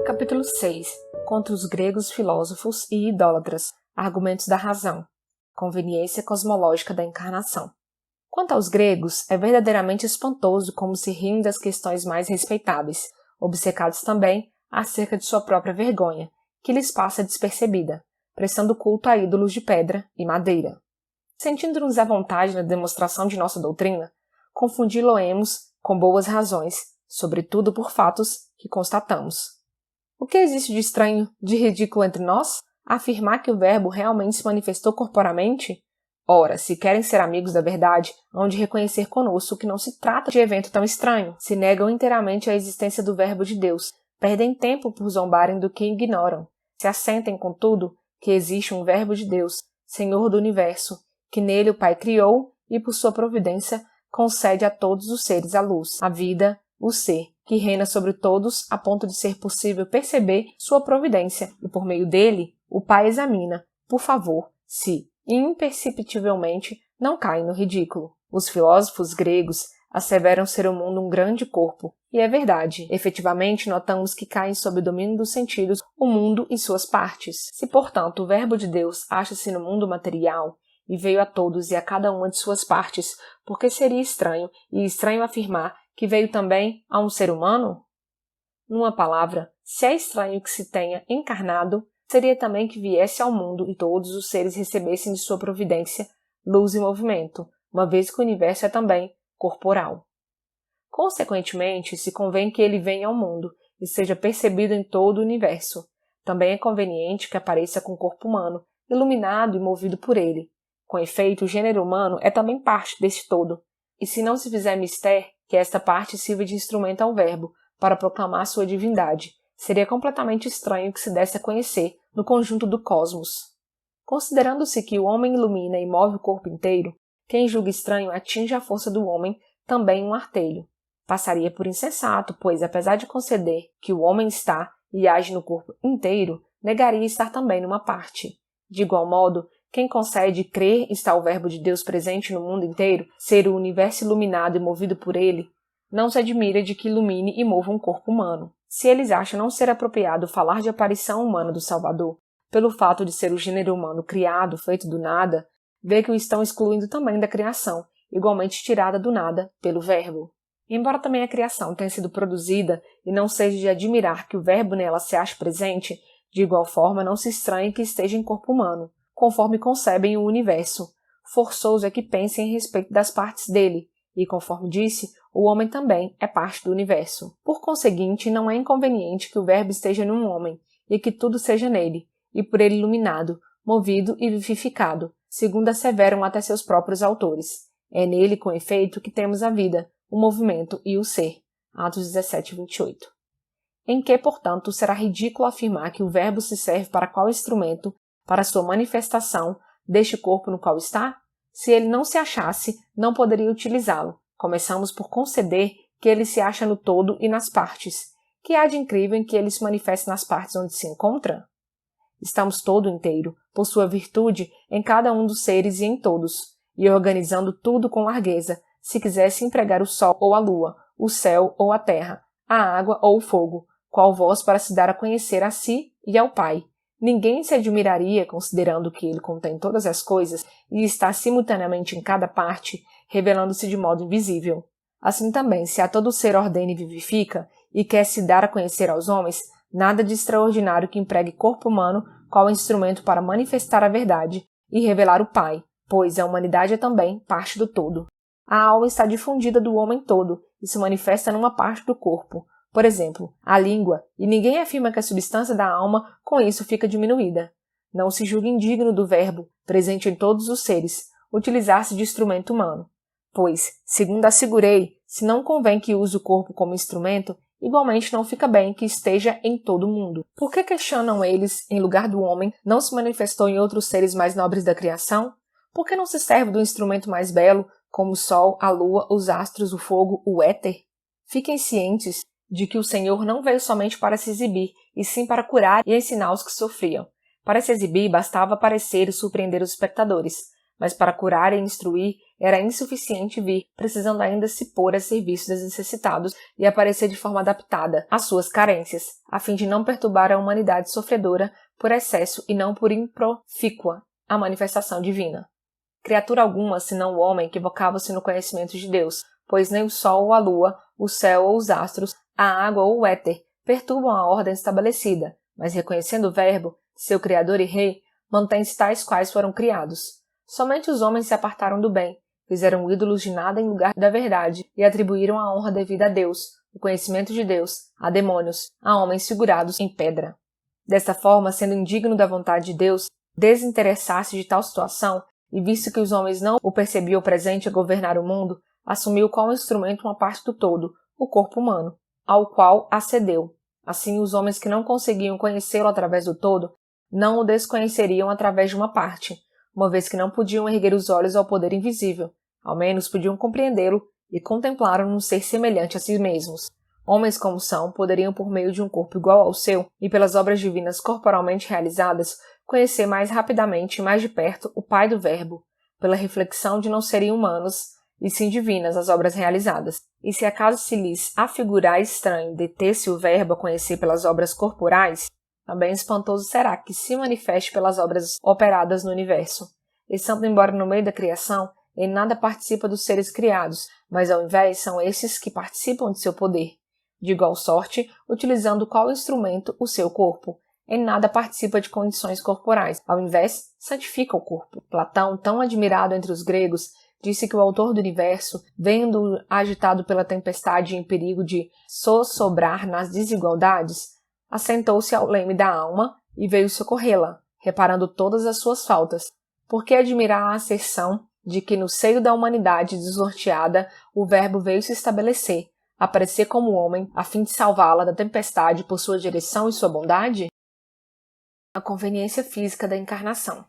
Capítulo 6. Contra os gregos filósofos e idólatras. Argumentos da razão. Conveniência cosmológica da encarnação. Quanto aos gregos, é verdadeiramente espantoso como se riem das questões mais respeitáveis, obcecados também acerca de sua própria vergonha, que lhes passa despercebida, prestando culto a ídolos de pedra e madeira. Sentindo-nos à vontade na demonstração de nossa doutrina, confundi-lo-emos com boas razões, sobretudo por fatos que constatamos. O que existe de estranho, de ridículo entre nós? Afirmar que o Verbo realmente se manifestou corporamente? Ora, se querem ser amigos da verdade, hão de reconhecer conosco que não se trata de evento tão estranho. Se negam inteiramente a existência do Verbo de Deus, perdem tempo por zombarem do que ignoram. Se assentem, contudo, que existe um Verbo de Deus, Senhor do Universo, que nele o Pai criou e, por sua providência, concede a todos os seres a luz, a vida, o ser, que reina sobre todos a ponto de ser possível perceber sua providência, e por meio dele, o Pai examina, por favor, se, imperceptivelmente, não cai no ridículo. Os filósofos gregos asseveram ser o mundo um grande corpo, e é verdade. Efetivamente, notamos que caem sob o domínio dos sentidos o mundo e suas partes. Se, portanto, o Verbo de Deus acha-se no mundo material, e veio a todos e a cada uma de suas partes, porque seria estranho, e estranho afirmar que veio também a um ser humano? Numa palavra, se é estranho que se tenha encarnado, seria também que viesse ao mundo e todos os seres recebessem de sua providência luz e movimento, uma vez que o universo é também corporal. Consequentemente, se convém que ele venha ao mundo e seja percebido em todo o universo. Também é conveniente que apareça com o corpo humano, iluminado e movido por ele. Com efeito, o gênero humano é também parte deste todo, e se não se fizer mister que esta parte sirva de instrumento ao Verbo para proclamar sua divindade, seria completamente estranho que se desse a conhecer no conjunto do cosmos. Considerando-se que o homem ilumina e move o corpo inteiro, quem julga estranho atinge a força do homem também um artelho. Passaria por insensato, pois, apesar de conceder que o homem está e age no corpo inteiro, negaria estar também numa parte. De igual modo, quem concede crer está o Verbo de Deus presente no mundo inteiro, ser o universo iluminado e movido por ele, não se admira de que ilumine e mova um corpo humano. Se eles acham não ser apropriado falar de aparição humana do Salvador, pelo fato de ser o gênero humano criado, feito do nada, vê que o estão excluindo também da criação, igualmente tirada do nada pelo Verbo. Embora também a criação tenha sido produzida e não seja de admirar que o Verbo nela se ache presente, de igual forma não se estranhe que esteja em corpo humano, conforme concebem o universo. Forçoso é que pensem a respeito das partes dele, e, conforme disse, o homem também é parte do universo. Por conseguinte, não é inconveniente que o Verbo esteja num homem, e que tudo seja nele, e por ele iluminado, movido e vivificado, segundo asseveram até seus próprios autores. É nele, com efeito, que temos a vida, o movimento e o ser. Atos 17, 28. Em que, portanto, será ridículo afirmar que o Verbo se serve para qual instrumento, para sua manifestação, deste corpo no qual está? Se ele não se achasse, não poderia utilizá-lo. Começamos por conceder que ele se acha no todo e nas partes. Que há de incrível em que ele se manifeste nas partes onde se encontra? Estamos todo inteiro, por sua virtude, em cada um dos seres e em todos, e organizando tudo com largueza, se quisesse empregar o sol ou a lua, o céu ou a terra, a água ou o fogo, qual voz para se dar a conhecer a si e ao Pai. Ninguém se admiraria, considerando que ele contém todas as coisas e está simultaneamente em cada parte, revelando-se de modo invisível. Assim também, se a todo ser ordena e vivifica, e quer se dar a conhecer aos homens, nada de extraordinário que empregue corpo humano qual instrumento para manifestar a verdade e revelar o Pai, pois a humanidade é também parte do todo. A alma está difundida do homem todo e se manifesta numa parte do corpo, por exemplo, a língua, e ninguém afirma que a substância da alma com isso fica diminuída. Não se julga indigno do Verbo, presente em todos os seres, utilizar-se de instrumento humano. Pois, segundo assegurei, se não convém que use o corpo como instrumento, igualmente não fica bem que esteja em todo o mundo. Por que questionam eles, em lugar do homem, não se manifestou em outros seres mais nobres da criação? Por que não se serve do instrumento mais belo, como o sol, a lua, os astros, o fogo, o éter? Fiquem cientes de que o Senhor não veio somente para se exibir, e sim para curar e ensinar os que sofriam. Para se exibir, bastava aparecer e surpreender os espectadores, mas para curar e instruir, era insuficiente vir, precisando ainda se pôr a serviço dos necessitados e aparecer de forma adaptada às suas carências, a fim de não perturbar a humanidade sofredora por excesso e não por improfícua a manifestação divina. Criatura alguma, senão o homem, equivocava-se no conhecimento de Deus, pois nem o sol ou a lua, o céu ou os astros, a água ou o éter perturbam a ordem estabelecida, mas reconhecendo o Verbo, seu Criador e Rei, mantém-se tais quais foram criados. Somente os homens se apartaram do bem, fizeram ídolos de nada em lugar da verdade e atribuíram a honra devida a Deus, o conhecimento de Deus, a demônios, a homens figurados em pedra. Desta forma, sendo indigno da vontade de Deus, desinteressar-se de tal situação, e visto que os homens não o percebiam presente a governar o mundo, assumiu como instrumento uma parte do todo, o corpo humano, ao qual acedeu. Assim, os homens que não conseguiam conhecê-lo através do todo, não o desconheceriam através de uma parte, uma vez que não podiam erguer os olhos ao poder invisível, ao menos podiam compreendê-lo e contemplaram num ser semelhante a si mesmos. Homens como são, poderiam por meio de um corpo igual ao seu, e pelas obras divinas corporalmente realizadas, conhecer mais rapidamente e mais de perto o Pai do Verbo, pela reflexão de não serem humanos, e sim divinas as obras realizadas. E se acaso se lhes afigurar estranho deter-se o Verbo a conhecer pelas obras corporais, também espantoso será que se manifeste pelas obras operadas no universo. Estando embora no meio da criação, em nada participa dos seres criados, mas ao invés são esses que participam de seu poder. De igual sorte, utilizando qual instrumento o seu corpo. Em nada participa de condições corporais, ao invés, santifica o corpo. Platão, tão admirado entre os gregos, disse que o autor do universo, vendo-o agitado pela tempestade e em perigo de sossobrar nas desigualdades, assentou-se ao leme da alma e veio socorrê-la, reparando todas as suas faltas. Por que admirar a asserção de que no seio da humanidade desnorteada o Verbo veio se estabelecer, aparecer como homem, a fim de salvá-la da tempestade por sua direção e sua bondade? A conveniência física da encarnação.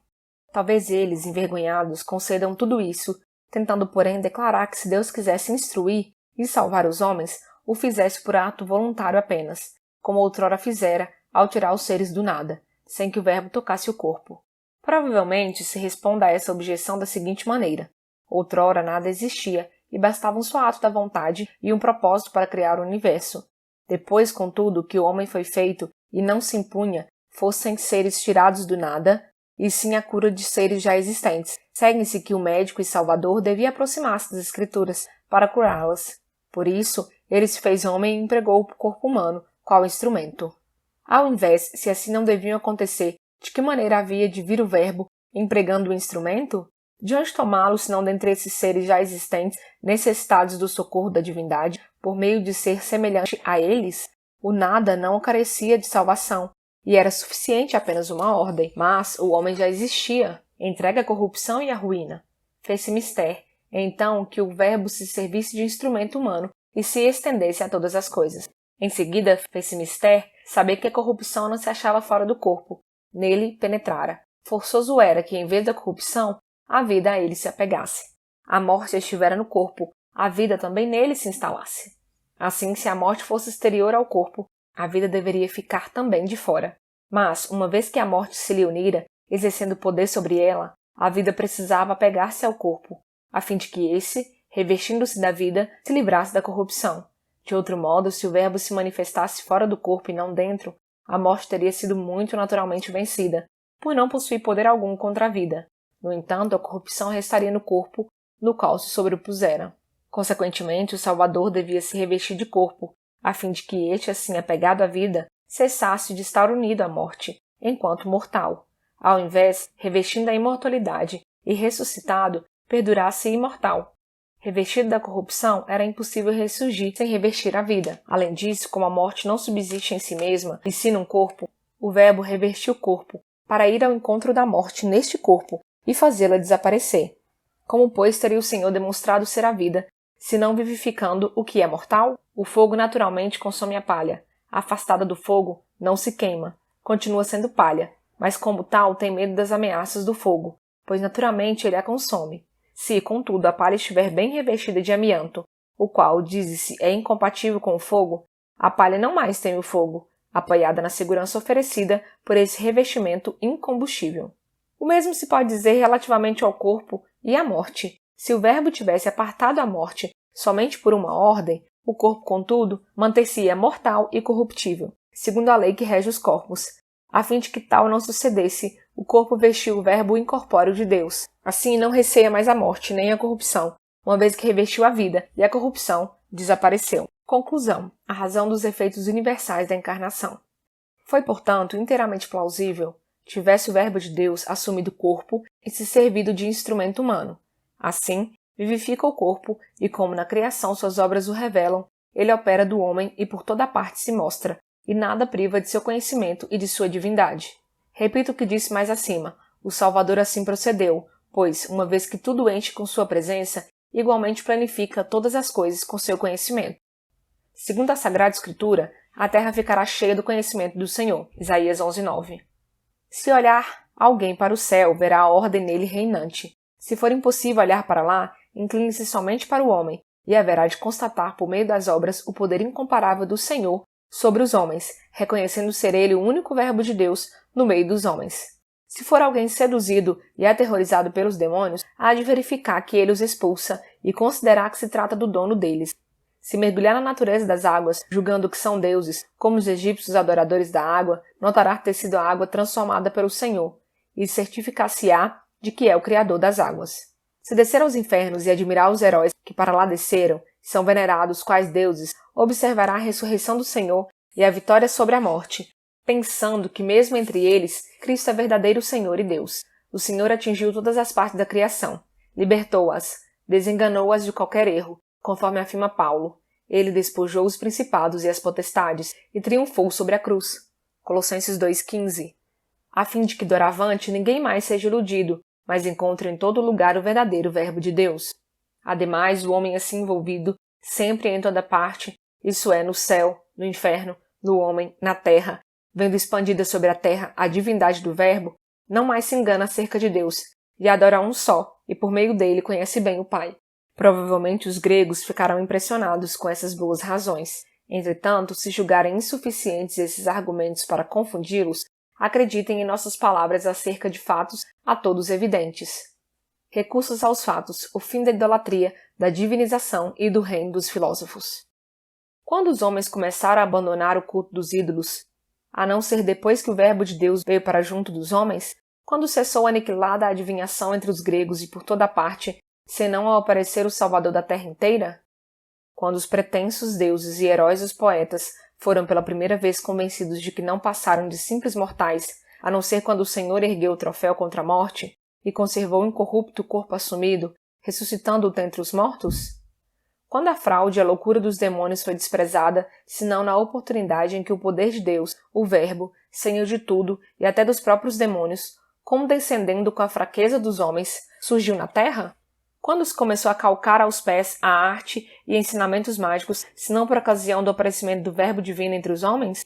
Talvez eles, envergonhados, concedam tudo isso, tentando, porém, declarar que se Deus quisesse instruir e salvar os homens, o fizesse por ato voluntário apenas, como outrora fizera ao tirar os seres do nada, sem que o Verbo tocasse o corpo. Provavelmente se responda a essa objeção da seguinte maneira: outrora nada existia, e bastava um só ato da vontade e um propósito para criar o universo. Depois, contudo, que o homem foi feito e não se impunha, fossem seres tirados do nada, e sim a cura de seres já existentes. Segue-se que o médico e salvador devia aproximar-se das Escrituras para curá-las. Por isso, ele se fez homem e empregou o corpo humano, qual instrumento. Ao invés, se assim não deviam acontecer, de que maneira havia de vir o Verbo, empregando o instrumento? De onde tomá-lo, senão dentre esses seres já existentes, necessitados do socorro da divindade, por meio de ser semelhante a eles? O nada não carecia de salvação, e era suficiente apenas uma ordem, mas o homem já existia, entregue à corrupção e à ruína. Fez-se mister, então, que o Verbo se servisse de instrumento humano e se estendesse a todas as coisas. Em seguida, fez-se mister saber que a corrupção não se achava fora do corpo, nele penetrara. Forçoso era que, em vez da corrupção, a vida a ele se apegasse. A morte estivera no corpo, a vida também nele se instalasse. Assim, se a morte fosse exterior ao corpo, a vida deveria ficar também de fora. Mas, uma vez que a morte se lhe unira, exercendo poder sobre ela, a vida precisava apegar-se ao corpo, a fim de que esse, revestindo-se da vida, se livrasse da corrupção. De outro modo, se o Verbo se manifestasse fora do corpo e não dentro, a morte teria sido muito naturalmente vencida, por não possuir poder algum contra a vida. No entanto, a corrupção restaria no corpo, no qual se sobrepusera. Consequentemente, o Salvador devia se revestir de corpo, a fim de que este, assim apegado à vida, cessasse de estar unido à morte, enquanto mortal. Ao invés, revestindo a imortalidade e ressuscitado, perdurasse imortal. Revestido da corrupção, era impossível ressurgir sem revestir a vida. Além disso, como a morte não subsiste em si mesma, e sim num corpo, o Verbo revestiu o corpo, para ir ao encontro da morte neste corpo, e fazê-la desaparecer. Como, pois, teria o Senhor demonstrado ser a vida, se não vivificando o que é mortal? O fogo naturalmente consome a palha. Afastada do fogo, não se queima, continua sendo palha, mas como tal tem medo das ameaças do fogo, pois naturalmente ele a consome. Se, contudo, a palha estiver bem revestida de amianto, o qual, diz-se, é incompatível com o fogo, a palha não mais teme o fogo, apoiada na segurança oferecida por esse revestimento incombustível. O mesmo se pode dizer relativamente ao corpo e à morte. Se o Verbo tivesse apartado a morte somente por uma ordem, o corpo, contudo, manter-se-ia mortal e corruptível, segundo a lei que rege os corpos. A fim de que tal não sucedesse, o corpo vestiu o Verbo incorpóreo de Deus. Assim não receia mais a morte nem a corrupção, uma vez que revestiu a vida, e a corrupção desapareceu. Conclusão: a razão dos efeitos universais da encarnação. Foi, portanto, inteiramente plausível tivesse o Verbo de Deus assumido corpo e se servido de instrumento humano. Assim, vivifica o corpo e, como na criação suas obras o revelam, ele opera do homem e por toda parte se mostra, e nada priva de seu conhecimento e de sua divindade. Repito o que disse mais acima: o Salvador assim procedeu, pois, uma vez que tudo enche com sua presença, igualmente planifica todas as coisas com seu conhecimento. Segundo a Sagrada Escritura, a terra ficará cheia do conhecimento do Senhor. Isaías 11:9. Se olhar alguém para o céu, verá a ordem nele reinante. Se for impossível olhar para lá, incline-se somente para o homem, e haverá de constatar por meio das obras o poder incomparável do Senhor sobre os homens, reconhecendo ser ele o único Verbo de Deus no meio dos homens. Se for alguém seduzido e aterrorizado pelos demônios, há de verificar que ele os expulsa e considerar que se trata do dono deles. Se mergulhar na natureza das águas, julgando que são deuses, como os egípcios adoradores da água, notará ter sido a água transformada pelo Senhor, e certificar-se-á de que é o Criador das águas. Se descer aos infernos e admirar os heróis que para lá desceram, e são venerados quais deuses, observará a ressurreição do Senhor e a vitória sobre a morte, pensando que mesmo entre eles, Cristo é verdadeiro Senhor e Deus. O Senhor atingiu todas as partes da criação, libertou-as, desenganou-as de qualquer erro, conforme afirma Paulo. Ele despojou os principados e as potestades e triunfou sobre a cruz. Colossenses 2,15. A fim de que doravante ninguém mais seja iludido, mas encontre em todo lugar o verdadeiro Verbo de Deus. Ademais, o homem assim envolvido, sempre em toda parte, isso é, no céu, no inferno, no homem, na terra, vendo expandida sobre a terra a divindade do Verbo, não mais se engana acerca de Deus, e adora um só, e por meio dele conhece bem o Pai. Provavelmente os gregos ficarão impressionados com essas boas razões. Entretanto, se julgarem insuficientes esses argumentos para confundi-los, acreditem em nossas palavras acerca de fatos a todos evidentes. Recursos aos fatos, o fim da idolatria, da divinização e do reino dos filósofos. Quando os homens começaram a abandonar o culto dos ídolos, a não ser depois que o Verbo de Deus veio para junto dos homens, quando cessou aniquilada a adivinhação entre os gregos e por toda parte, senão ao aparecer o Salvador da terra inteira? Quando os pretensos deuses e heróis dos poetas foram pela primeira vez convencidos de que não passaram de simples mortais, a não ser quando o Senhor ergueu o troféu contra a morte e conservou incorrupto o corpo assumido, ressuscitando-o dentre os mortos? Quando a fraude e a loucura dos demônios foi desprezada, senão na oportunidade em que o poder de Deus, o Verbo, Senhor de tudo e até dos próprios demônios, condescendendo com a fraqueza dos homens, surgiu na terra? Quando se começou a calcar aos pés a arte e ensinamentos mágicos, senão por ocasião do aparecimento do Verbo divino entre os homens?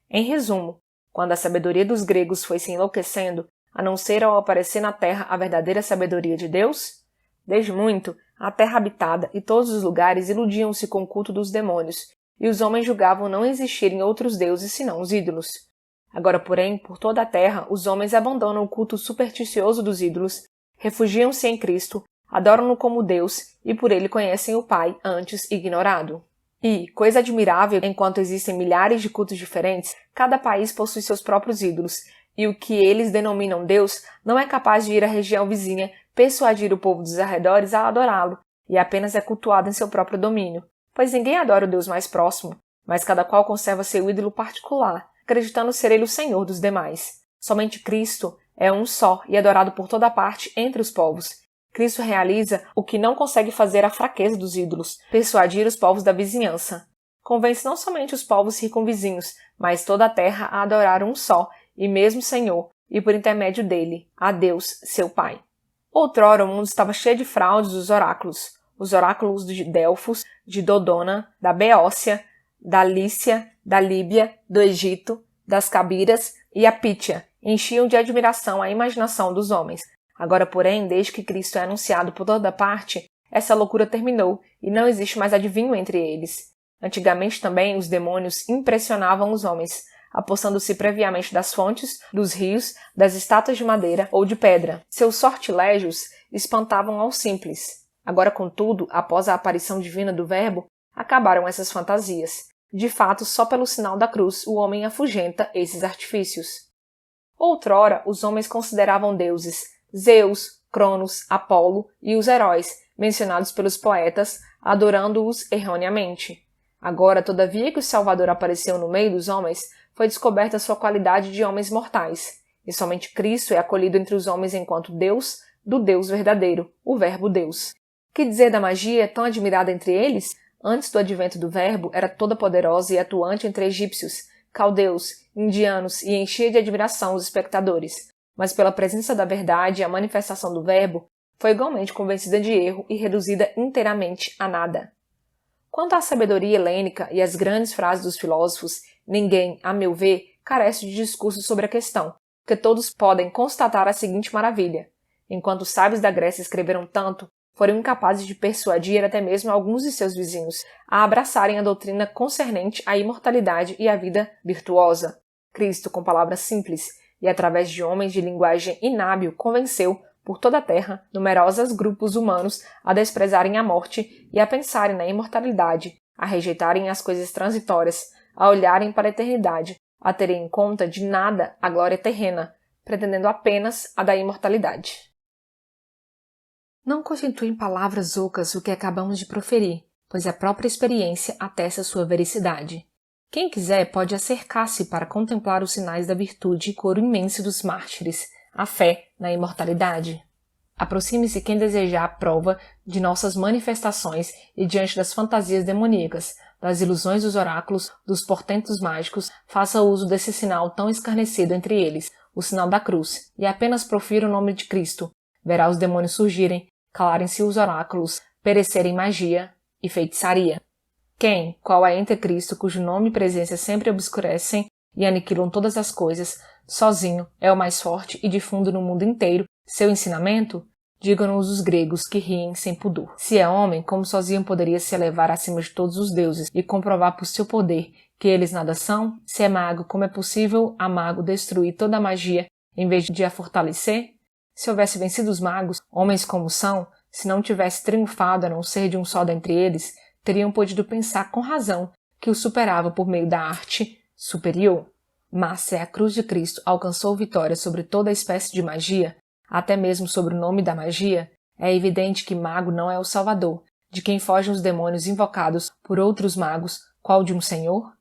Em resumo, quando a sabedoria dos gregos foi se enlouquecendo, a não ser ao aparecer na terra a verdadeira sabedoria de Deus? Desde muito, a terra habitada e todos os lugares iludiam-se com o culto dos demônios, e os homens julgavam não existirem outros deuses senão os ídolos. Agora, porém, por toda a terra, os homens abandonam o culto supersticioso dos ídolos, refugiam-se em Cristo, adoram-no como Deus e por ele conhecem o Pai antes ignorado. E, coisa admirável, enquanto existem milhares de cultos diferentes, cada país possui seus próprios ídolos, e o que eles denominam Deus não é capaz de ir à região vizinha persuadir o povo dos arredores a adorá-lo, e apenas é cultuado em seu próprio domínio, pois ninguém adora o Deus mais próximo, mas cada qual conserva seu ídolo particular, acreditando ser ele o Senhor dos demais. Somente Cristo é um só e adorado por toda parte entre os povos. Cristo realiza o que não consegue fazer a fraqueza dos ídolos, persuadir os povos da vizinhança. Convence não somente os povos circunvizinhos, mas toda a terra a adorar um só e mesmo Senhor, e por intermédio dele, a Deus, seu Pai. Outrora o mundo estava cheio de fraudes dos oráculos. Os oráculos de Delfos, de Dodona, da Beócia, da Lícia, da Líbia, do Egito, das Cabiras e a Pítia enchiam de admiração a imaginação dos homens. Agora, porém, desde que Cristo é anunciado por toda parte, essa loucura terminou e não existe mais adivinho entre eles. Antigamente também os demônios impressionavam os homens, apossando-se previamente das fontes, dos rios, das estátuas de madeira ou de pedra. Seus sortilégios espantavam aos simples. Agora, contudo, após a aparição divina do Verbo, acabaram essas fantasias. De fato, só pelo sinal da cruz o homem afugenta esses artifícios. Outrora, os homens consideravam deuses Zeus, Cronos, Apolo e os heróis, mencionados pelos poetas, adorando-os erroneamente. Agora, todavia que o Salvador apareceu no meio dos homens, foi descoberta sua qualidade de homens mortais, e somente Cristo é acolhido entre os homens enquanto Deus do Deus verdadeiro, o Verbo Deus. Que dizer da magia tão admirada entre eles? Antes do advento do Verbo, era toda poderosa e atuante entre egípcios, caldeus, indianos e enchia de admiração os espectadores. Mas pela presença da verdade e a manifestação do Verbo, foi igualmente convencida de erro e reduzida inteiramente a nada. Quanto à sabedoria helênica e às grandes frases dos filósofos, ninguém, a meu ver, carece de discurso sobre a questão, porque todos podem constatar a seguinte maravilha. Enquanto os sábios da Grécia escreveram tanto, foram incapazes de persuadir até mesmo alguns de seus vizinhos a abraçarem a doutrina concernente à imortalidade e à vida virtuosa. Cristo, com palavras simples e através de homens de linguagem inábil, convenceu, por toda a terra, numerosos grupos humanos a desprezarem a morte e a pensarem na imortalidade, a rejeitarem as coisas transitórias, a olharem para a eternidade, a terem em conta de nada a glória terrena, pretendendo apenas a da imortalidade. Não constituem palavras ocas o que acabamos de proferir, pois a própria experiência atesta sua vericidade. Quem quiser pode acercar-se para contemplar os sinais da virtude e coro imenso dos mártires, a fé na imortalidade. Aproxime-se quem desejar a prova de nossas manifestações e diante das fantasias demoníacas, das ilusões dos oráculos, dos portentos mágicos, faça uso desse sinal tão escarnecido entre eles, o sinal da cruz, e apenas profira o nome de Cristo. Verá os demônios surgirem, calarem-se os oráculos, perecerem magia e feitiçaria. Quem, qual é entre Cristo, cujo nome e presença sempre obscurecem e aniquilam todas as coisas, sozinho é o mais forte e difundo no mundo inteiro seu ensinamento? Digam-nos os gregos que riem sem pudor. Se é homem, como sozinho poderia se elevar acima de todos os deuses e comprovar por seu poder que eles nada são? Se é mago, como é possível a mago destruir toda a magia em vez de a fortalecer? Se houvesse vencido os magos, homens como são, se não tivesse triunfado a não ser de um só dentre eles, teriam podido pensar com razão que o superava por meio da arte superior. Mas se a cruz de Cristo alcançou vitória sobre toda a espécie de magia, até mesmo sobre o nome da magia, é evidente que mago não é o Salvador, de quem fogem os demônios invocados por outros magos, qual de um senhor?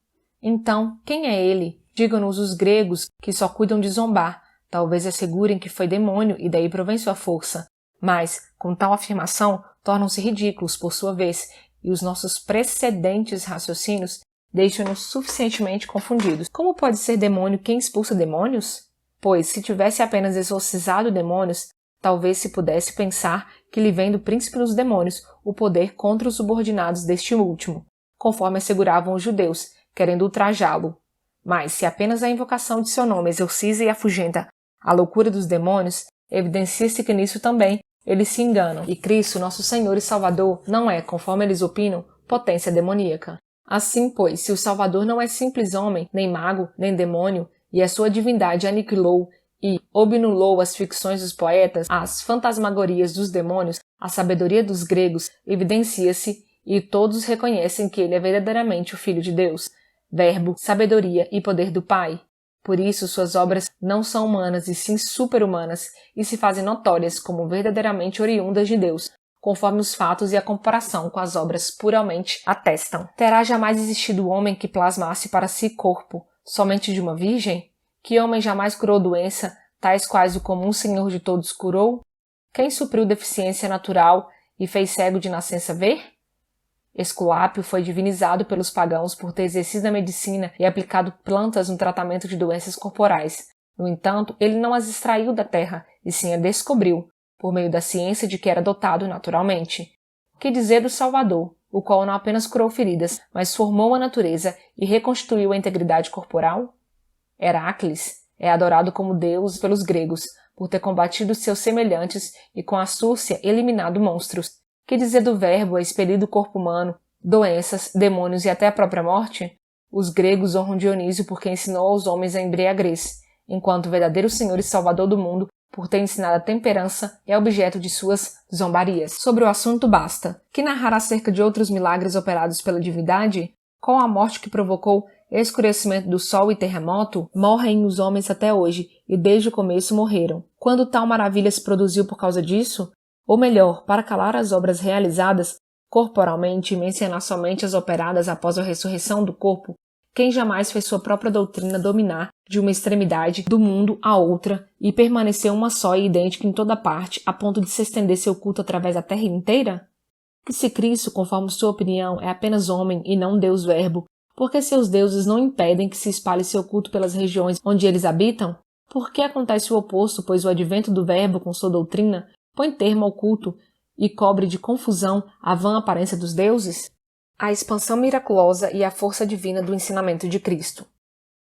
Então, quem é ele? Digam-nos os gregos que só cuidam de zombar, talvez assegurem que foi demônio e daí provém sua força, mas, com tal afirmação, tornam-se ridículos por sua vez, e os nossos precedentes raciocínios deixam-nos suficientemente confundidos. Como pode ser demônio quem expulsa demônios? Pois, se tivesse apenas exorcizado demônios, talvez se pudesse pensar que lhe vem do príncipe dos demônios o poder contra os subordinados deste último, conforme asseguravam os judeus, querendo ultrajá-lo. Mas, se apenas a invocação de seu nome exorciza e afugenta a loucura dos demônios, evidencia-se que nisso também eles se enganam, e Cristo, nosso Senhor e Salvador, não é, conforme eles opinam, potência demoníaca. Assim, pois, se o Salvador não é simples homem, nem mago, nem demônio, e a sua divindade aniquilou e obnulou as ficções dos poetas, as fantasmagorias dos demônios, a sabedoria dos gregos, evidencia-se e todos reconhecem que ele é verdadeiramente o Filho de Deus, Verbo, sabedoria e poder do Pai. Por isso, suas obras não são humanas e sim super-humanas e se fazem notórias como verdadeiramente oriundas de Deus, conforme os fatos e a comparação com as obras puramente atestam. Terá jamais existido homem que plasmasse para si corpo somente de uma virgem? Que homem jamais curou doença, tais quais o comum Senhor de todos curou? Quem supriu deficiência natural e fez cego de nascença ver? Esculápio foi divinizado pelos pagãos por ter exercido a medicina e aplicado plantas no tratamento de doenças corporais. No entanto, ele não as extraiu da terra, e sim a descobriu, por meio da ciência de que era dotado naturalmente. Que dizer do Salvador, o qual não apenas curou feridas, mas formou a natureza e reconstituiu a integridade corporal? Heracles é adorado como Deus pelos gregos, por ter combatido seus semelhantes e com astúcia eliminado monstros. Que dizer do Verbo a expelir do corpo humano doenças, demônios e até a própria morte? Os gregos honram Dionísio porque ensinou aos homens a embriaguez, enquanto o verdadeiro Senhor e Salvador do mundo por ter ensinado a temperança, é objeto de suas zombarias. Sobre o assunto basta que narrar acerca de outros milagres operados pela divindade, com a morte que provocou escurecimento do sol e terremoto, morrem os homens até hoje, e desde o começo morreram. Quando tal maravilha se produziu por causa disso, ou melhor, para calar as obras realizadas corporalmente e mencionar somente as operadas após a ressurreição do corpo, quem jamais fez sua própria doutrina dominar de uma extremidade do mundo à outra e permanecer uma só e idêntica em toda parte, a ponto de se estender seu culto através da terra inteira? Que se Cristo, conforme sua opinião, é apenas homem e não Deus Verbo, porque seus deuses não impedem que se espalhe seu culto pelas regiões onde eles habitam? Por que acontece o oposto, pois o advento do Verbo com sua doutrina põe termo ao culto e cobre de confusão a vã aparência dos deuses? A expansão miraculosa e a força divina do ensinamento de Cristo.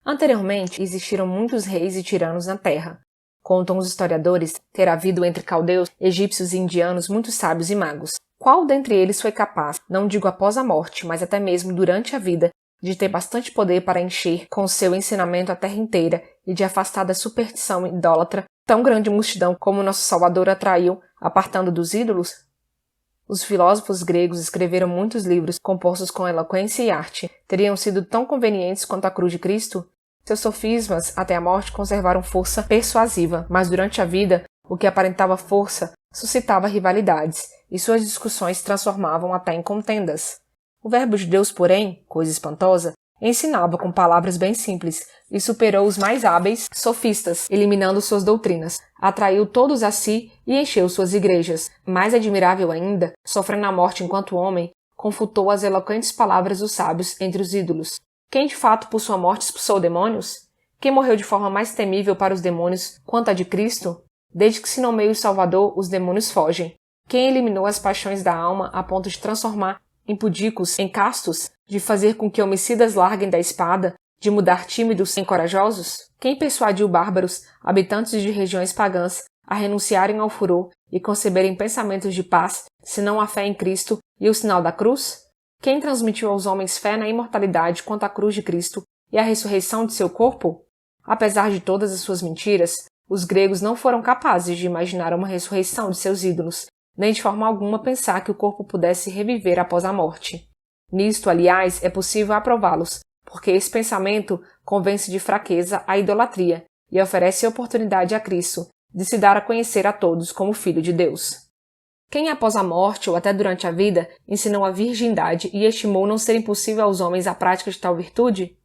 Anteriormente, existiram muitos reis e tiranos na terra. Contam os historiadores ter havido entre caldeus, egípcios e indianos muitos sábios e magos. Qual dentre eles foi capaz, não digo após a morte, mas até mesmo durante a vida, de ter bastante poder para encher com seu ensinamento a terra inteira e de afastar da superstição idólatra tão grande multidão como nosso Salvador atraiu, apartando dos ídolos? Os filósofos gregos escreveram muitos livros compostos com eloquência e arte. Teriam sido tão convenientes quanto a cruz de Cristo? Seus sofismas, até a morte, conservaram força persuasiva, mas durante a vida, o que aparentava força suscitava rivalidades, e suas discussões transformavam até em contendas. O Verbo de Deus, porém, coisa espantosa, ensinava com palavras bem simples e superou os mais hábeis sofistas, eliminando suas doutrinas. Atraiu todos a si e encheu suas igrejas. Mais admirável ainda, sofrendo a morte enquanto homem, confutou as eloquentes palavras dos sábios entre os ídolos. Quem de fato por sua morte expulsou demônios? Quem morreu de forma mais temível para os demônios quanto a de Cristo? Desde que se nomeia o Salvador, os demônios fogem. Quem eliminou as paixões da alma a ponto de transformar impudicos em castos, de fazer com que homicidas larguem da espada, de mudar tímidos em corajosos? Quem persuadiu bárbaros, habitantes de regiões pagãs, a renunciarem ao furor e conceberem pensamentos de paz, senão a fé em Cristo e o sinal da cruz? Quem transmitiu aos homens fé na imortalidade quanto à cruz de Cristo e a ressurreição de seu corpo? Apesar de todas as suas mentiras, os gregos não foram capazes de imaginar uma ressurreição de seus ídolos, nem de forma alguma pensar que o corpo pudesse reviver após a morte. Nisto, aliás, é possível aprová-los, porque esse pensamento convence de fraqueza a idolatria e oferece oportunidade a Cristo de se dar a conhecer a todos como Filho de Deus. Quem após a morte ou até durante a vida ensinou a virgindade e estimou não ser impossível aos homens a prática de tal virtude?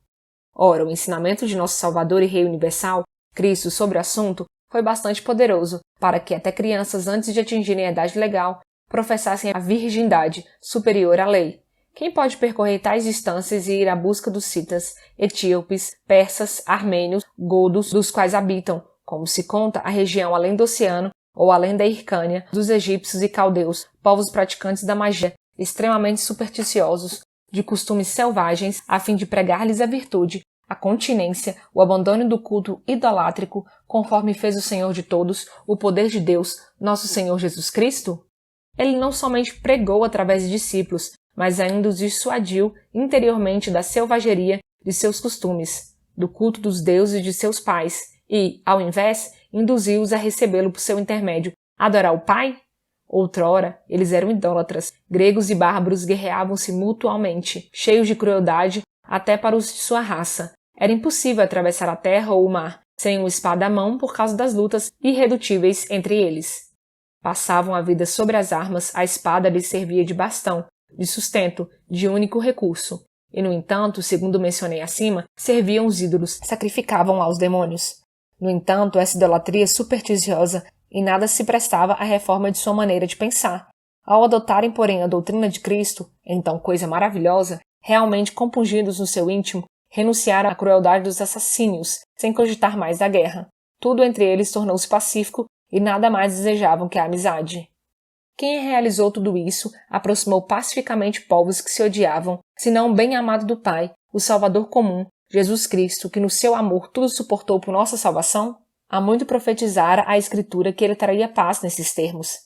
Ora, o ensinamento de nosso Salvador e Rei Universal, Cristo, sobre o assunto, foi bastante poderoso para que até crianças antes de atingirem a idade legal professassem a virgindade superior à lei. Quem pode percorrer tais distâncias e ir à busca dos citas, etíopes, persas, armênios, godos, dos quais habitam, como se conta, a região além do oceano ou além da Hircânia, dos egípcios e caldeus, povos praticantes da magia, extremamente supersticiosos, de costumes selvagens, a fim de pregar-lhes a virtude, a continência, o abandono do culto idolátrico, conforme fez o Senhor de todos, o poder de Deus, nosso Senhor Jesus Cristo? Ele não somente pregou através de discípulos, mas ainda os dissuadiu interiormente da selvageria de seus costumes, do culto dos deuses de seus pais, e, ao invés, induziu-os a recebê-lo por seu intermédio, adorar o Pai? Outrora, eles eram idólatras, gregos e bárbaros guerreavam-se mutuamente, cheios de crueldade, até para os de sua raça. Era impossível atravessar a terra ou o mar sem uma espada à mão por causa das lutas irredutíveis entre eles. Passavam a vida sobre as armas, a espada lhes servia de bastão, de sustento, de único recurso. E, no entanto, segundo mencionei acima, serviam os ídolos, sacrificavam aos demônios. No entanto, essa idolatria supersticiosa em nada se prestava à reforma de sua maneira de pensar. Ao adotarem, porém, a doutrina de Cristo, então coisa maravilhosa, realmente compungidos no seu íntimo, renunciaram à crueldade dos assassínios, sem cogitar mais da guerra. Tudo entre eles tornou-se pacífico e nada mais desejavam que a amizade. Quem realizou tudo isso aproximou pacificamente povos que se odiavam, senão o bem-amado do Pai, o Salvador comum, Jesus Cristo, que no seu amor tudo suportou por nossa salvação? Há muito profetizara a Escritura que ele traria paz nesses termos.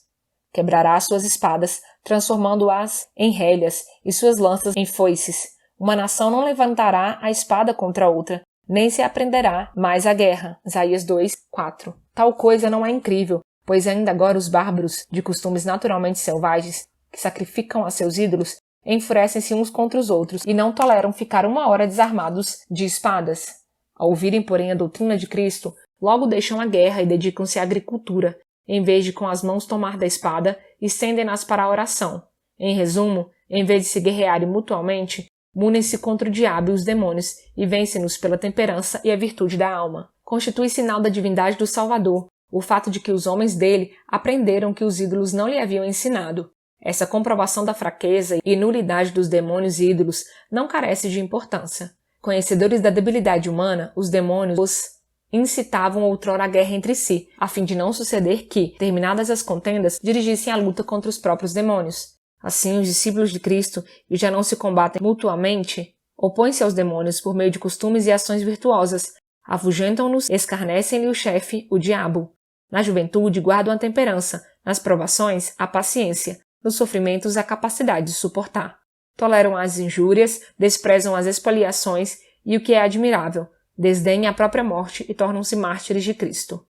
Quebrará suas espadas, transformando-as em rélias e suas lanças em foices. Uma nação não levantará a espada contra outra, nem se aprenderá mais a guerra. Isaías 2:4. Tal coisa não é incrível, pois ainda agora os bárbaros, de costumes naturalmente selvagens, que sacrificam a seus ídolos, enfurecem-se uns contra os outros e não toleram ficar uma hora desarmados de espadas. Ao ouvirem, porém, a doutrina de Cristo, logo deixam a guerra e dedicam-se à agricultura, em vez de com as mãos tomar da espada, estendem-nas para a oração. Em resumo, em vez de se guerrearem mutuamente, munem-se contra o diabo e os demônios e vencem-nos pela temperança e a virtude da alma. Constitui sinal da divindade do Salvador o fato de que os homens dele aprenderam que os ídolos não lhe haviam ensinado. Essa comprovação da fraqueza e nulidade dos demônios e ídolos não carece de importância. Conhecedores da debilidade humana, os demônios os incitavam outrora a guerra entre si, a fim de não suceder que, terminadas as contendas, dirigissem a luta contra os próprios demônios. Assim, os discípulos de Cristo, que já não se combatem mutuamente, opõem-se aos demônios por meio de costumes e ações virtuosas, afugentam-nos, escarnecem-lhe o chefe, o diabo. Na juventude, guardam a temperança, nas provações, a paciência, nos sofrimentos, a capacidade de suportar. Toleram as injúrias, desprezam as expoliações e, o que é admirável, desdenham a própria morte e tornam-se mártires de Cristo.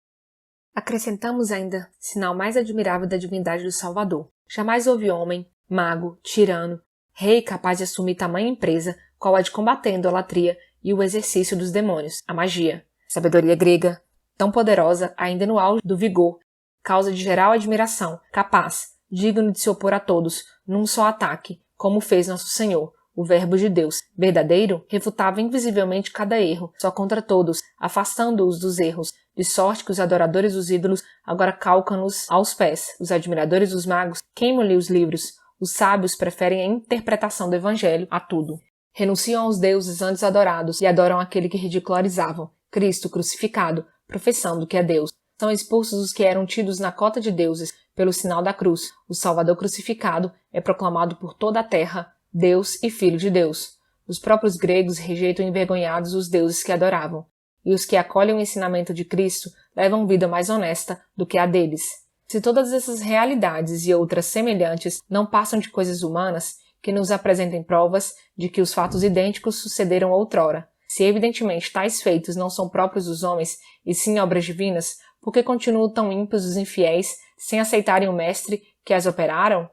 Acrescentamos ainda, sinal mais admirável da divindade do Salvador. Jamais houve homem, mago, tirano, rei capaz de assumir tamanha empresa, qual a de combater a idolatria e o exercício dos demônios, a magia. Sabedoria grega, tão poderosa, ainda no auge do vigor, causa de geral admiração, capaz, digno de se opor a todos, num só ataque, como fez nosso Senhor, o Verbo de Deus, verdadeiro, refutava invisivelmente cada erro, só contra todos, afastando-os dos erros, de sorte que os adoradores dos ídolos agora calcam-nos aos pés, os admiradores dos magos queimam-lhe os livros, os sábios preferem a interpretação do Evangelho a tudo. Renunciam aos deuses antes adorados e adoram aquele que ridicularizavam, Cristo crucificado, professando que é Deus. São expulsos os que eram tidos na cota de deuses pelo sinal da cruz. O Salvador crucificado é proclamado por toda a terra, Deus e Filho de Deus. Os próprios gregos rejeitam envergonhados os deuses que adoravam, e os que acolhem o ensinamento de Cristo levam vida mais honesta do que a deles. Se todas essas realidades e outras semelhantes não passam de coisas humanas, que nos apresentem provas de que os fatos idênticos sucederam outrora. Se evidentemente tais feitos não são próprios dos homens, e sim obras divinas, por que continuam tão ímpios os infiéis, sem aceitarem o Mestre que as operaram?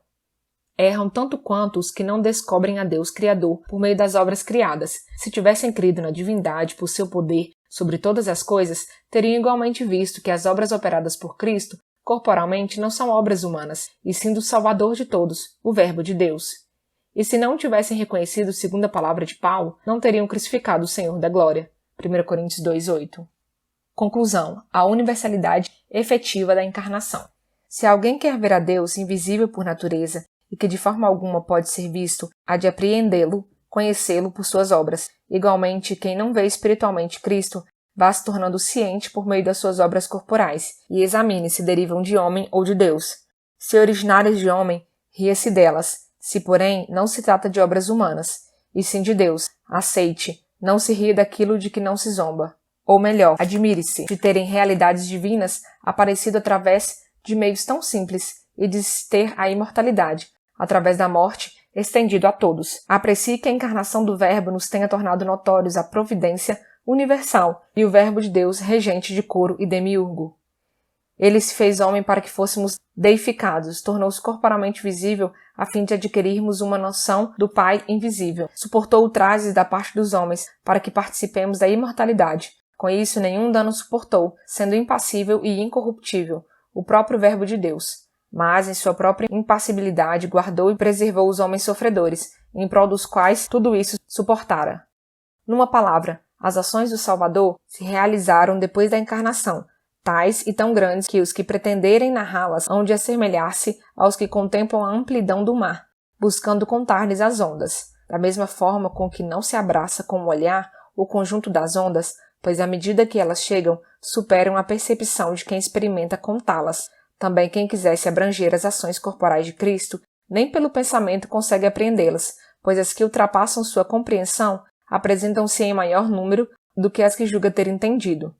Erram tanto quanto os que não descobrem a Deus Criador por meio das obras criadas. Se tivessem crido na divindade por seu poder sobre todas as coisas, teriam igualmente visto que as obras operadas por Cristo, corporalmente, não são obras humanas, e sim do Salvador de todos, o Verbo de Deus. E se não tivessem reconhecido segundo a palavra de Paulo, não teriam crucificado o Senhor da Glória. 1 Coríntios 2:8. Conclusão. A universalidade efetiva da encarnação. Se alguém quer ver a Deus invisível por natureza, e que de forma alguma pode ser visto, há de apreendê-lo, conhecê-lo por suas obras. Igualmente, quem não vê espiritualmente Cristo, vá se tornando ciente por meio das suas obras corporais, e examine se derivam de homem ou de Deus. Se originárias de homem, ria-se delas. Se, porém, não se trata de obras humanas, e sim de Deus, aceite, não se ria daquilo de que não se zomba. Ou melhor, admire-se de terem realidades divinas aparecido através de meios tão simples e de se ter a imortalidade, através da morte, estendido a todos. Aprecie que a encarnação do Verbo nos tenha tornado notórios a providência universal e o Verbo de Deus regente de coro e demiurgo. Ele se fez homem para que fôssemos deificados, tornou-se corporalmente visível a fim de adquirirmos uma noção do Pai invisível. Suportou ultrajes da parte dos homens para que participemos da imortalidade. Com isso, nenhum dano suportou, sendo impassível e incorruptível, o próprio Verbo de Deus. Mas, em sua própria impassibilidade, guardou e preservou os homens sofredores, em prol dos quais tudo isso suportara. Numa palavra, as ações do Salvador se realizaram depois da encarnação, tais e tão grandes que os que pretenderem narrá-las hão de assemelhar-se aos que contemplam a amplidão do mar, buscando contar-lhes as ondas, da mesma forma com que não se abraça com o olhar o conjunto das ondas, pois à medida que elas chegam, superam a percepção de quem experimenta contá-las. Também quem quisesse abranger as ações corporais de Cristo, nem pelo pensamento consegue apreendê-las, pois as que ultrapassam sua compreensão apresentam-se em maior número do que as que julga ter entendido.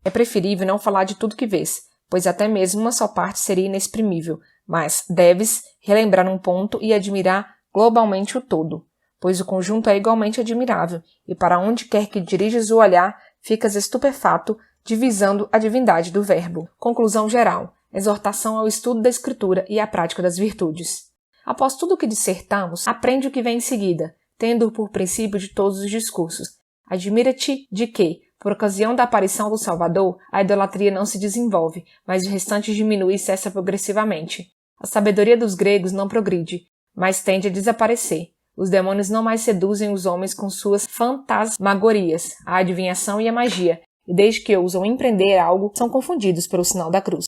É preferível não falar de tudo que vês, pois até mesmo uma só parte seria inexprimível, mas deves relembrar um ponto e admirar globalmente o todo. pois o conjunto é igualmente admirável, e para onde quer que dirijas o olhar, ficas estupefato, divisando a divindade do Verbo. Conclusão geral. Exortação ao estudo da Escritura e à prática das virtudes. Após tudo o que dissertamos, aprende o que vem em seguida, tendo por princípio de todos os discursos. Admira-te de que, por ocasião da aparição do Salvador, a idolatria não se desenvolve, mas o restante diminui e cessa progressivamente. A sabedoria dos gregos não progride, mas tende a desaparecer. Os demônios não mais seduzem os homens com suas fantasmagorias, a adivinhação e a magia, e desde que ousam empreender algo, são confundidos pelo sinal da cruz.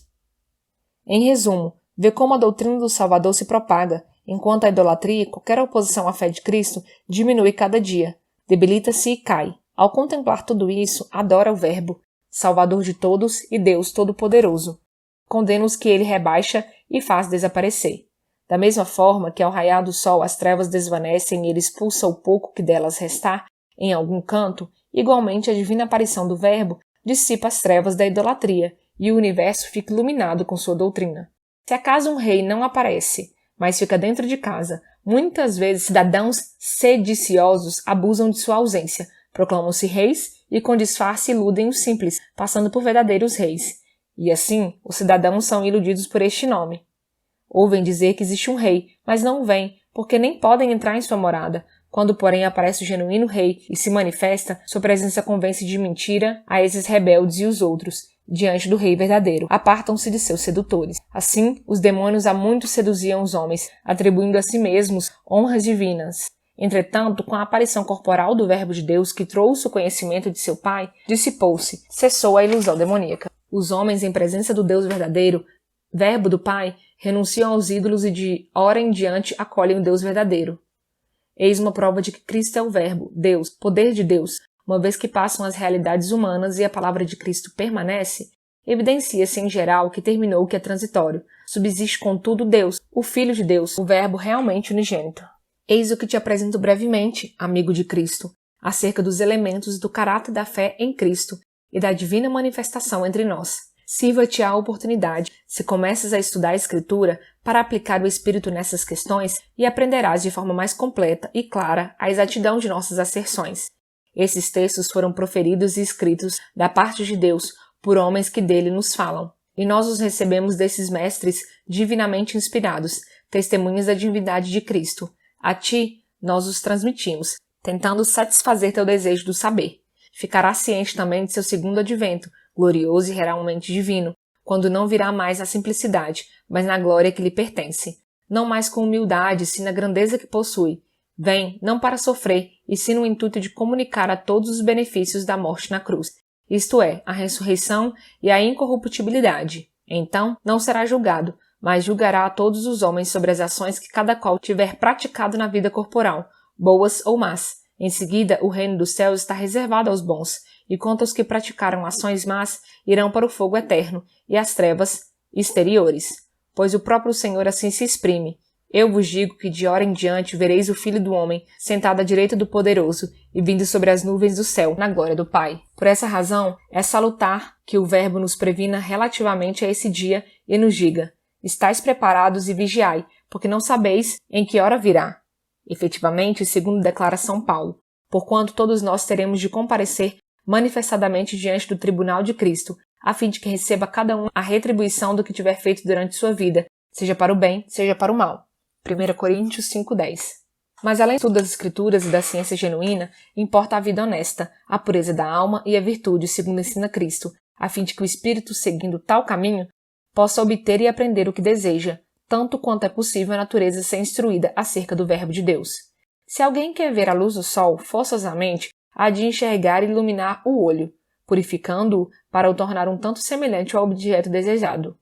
Em resumo, vê como a doutrina do Salvador se propaga, enquanto a idolatria e qualquer oposição à fé de Cristo diminui cada dia, debilita-se e cai. Ao contemplar tudo isso, adora o Verbo, Salvador de todos e Deus Todo-Poderoso. Condena os que ele rebaixa e faz desaparecer. Da mesma forma que ao raiar do sol as trevas desvanecem e ele expulsa o pouco que delas restar em algum canto, igualmente a divina aparição do Verbo dissipa as trevas da idolatria e o universo fica iluminado com sua doutrina. Se acaso um rei não aparece, mas fica dentro de casa, muitas vezes cidadãos sediciosos abusam de sua ausência, proclamam-se reis e com disfarce iludem os simples, passando por verdadeiros reis. E assim, os cidadãos são iludidos por este nome. Ouvem dizer que existe um rei, mas não o veem, porque nem podem entrar em sua morada. Quando, porém, aparece o genuíno rei e se manifesta, sua presença convence de mentira a esses rebeldes e os outros. Diante do rei verdadeiro, apartam-se de seus sedutores. Assim, os demônios há muito seduziam os homens, atribuindo a si mesmos honras divinas. Entretanto, com a aparição corporal do Verbo de Deus que trouxe o conhecimento de seu Pai, dissipou-se, cessou a ilusão demoníaca. Os homens, em presença do Deus verdadeiro, Verbo do Pai, renunciam aos ídolos e de hora em diante acolhem o Deus verdadeiro. Eis uma prova de que Cristo é o Verbo, Deus, poder de Deus. Uma vez que passam as realidades humanas e a palavra de Cristo permanece, evidencia-se em geral que terminou o que é transitório. Subsiste, contudo, Deus, o Filho de Deus, o Verbo realmente unigênito. Eis o que te apresento brevemente, amigo de Cristo, acerca dos elementos do caráter da fé em Cristo e da divina manifestação entre nós. Sirva-te a oportunidade, se começas a estudar a Escritura, para aplicar o Espírito nessas questões e aprenderás de forma mais completa e clara a exatidão de nossas asserções. Esses textos foram proferidos e escritos da parte de Deus por homens que dele nos falam, e nós os recebemos desses mestres divinamente inspirados, testemunhas da divindade de Cristo. A ti, nós os transmitimos, tentando satisfazer teu desejo do saber. Ficarás ciente também de seu segundo advento, glorioso e realmente divino, quando não virá mais na simplicidade, mas na glória que lhe pertence. Não mais com humildade, sim na grandeza que possui. Vem, não para sofrer, e sim no intuito de comunicar a todos os benefícios da morte na cruz, isto é, a ressurreição e a incorruptibilidade. Então, não será julgado, mas julgará a todos os homens sobre as ações que cada qual tiver praticado na vida corporal, boas ou más. Em seguida, o reino dos céus está reservado aos bons, e quanto aos que praticaram ações más, irão para o fogo eterno e as trevas exteriores. Pois o próprio Senhor assim se exprime: eu vos digo que de hora em diante vereis o Filho do Homem sentado à direita do Poderoso e vindo sobre as nuvens do céu, na glória do Pai. Por essa razão, é salutar que o Verbo nos previna relativamente a esse dia e nos diga: estais preparados e vigiai, porque não sabeis em que hora virá. Efetivamente, segundo declara São Paulo, porquanto todos nós teremos de comparecer manifestadamente diante do tribunal de Cristo, a fim de que receba cada um a retribuição do que tiver feito durante sua vida, seja para o bem, seja para o mal. 1 Coríntios 5:10. Mas além do estudo das Escrituras e da ciência genuína, importa a vida honesta, a pureza da alma e a virtude, segundo ensina Cristo, a fim de que o espírito, seguindo tal caminho, possa obter e aprender o que deseja, tanto quanto é possível a natureza ser instruída acerca do Verbo de Deus. Se alguém quer ver a luz do sol, forçosamente, há de enxergar e iluminar o olho, purificando-o para o tornar um tanto semelhante ao objeto desejado.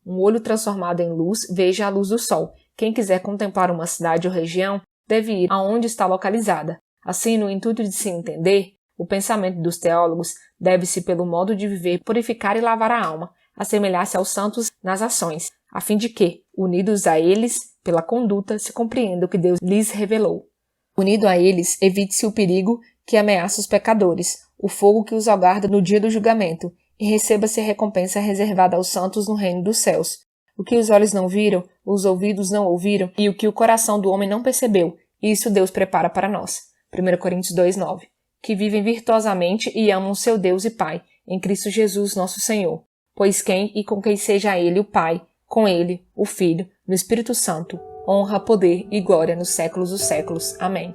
Um olho transformado em luz, veja a luz do sol. Quem quiser contemplar uma cidade ou região, deve ir aonde está localizada. Assim, no intuito de se entender, o pensamento dos teólogos deve-se, pelo modo de viver, purificar e lavar a alma, assemelhar-se aos santos nas ações, a fim de que, unidos a eles, pela conduta, se compreenda o que Deus lhes revelou. Unido a eles, evite-se o perigo que ameaça os pecadores, o fogo que os aguarda no dia do julgamento, e receba-se a recompensa reservada aos santos no reino dos céus. O que os olhos não viram, os ouvidos não ouviram, e o que o coração do homem não percebeu, Isso Deus prepara para nós. 1 Coríntios 2:9. Que vivem virtuosamente e amam seu Deus e Pai, em Cristo Jesus nosso Senhor. Pois quem e com quem seja Ele o Pai, com Ele, o Filho, no Espírito Santo, honra, poder e glória nos séculos dos séculos. Amém.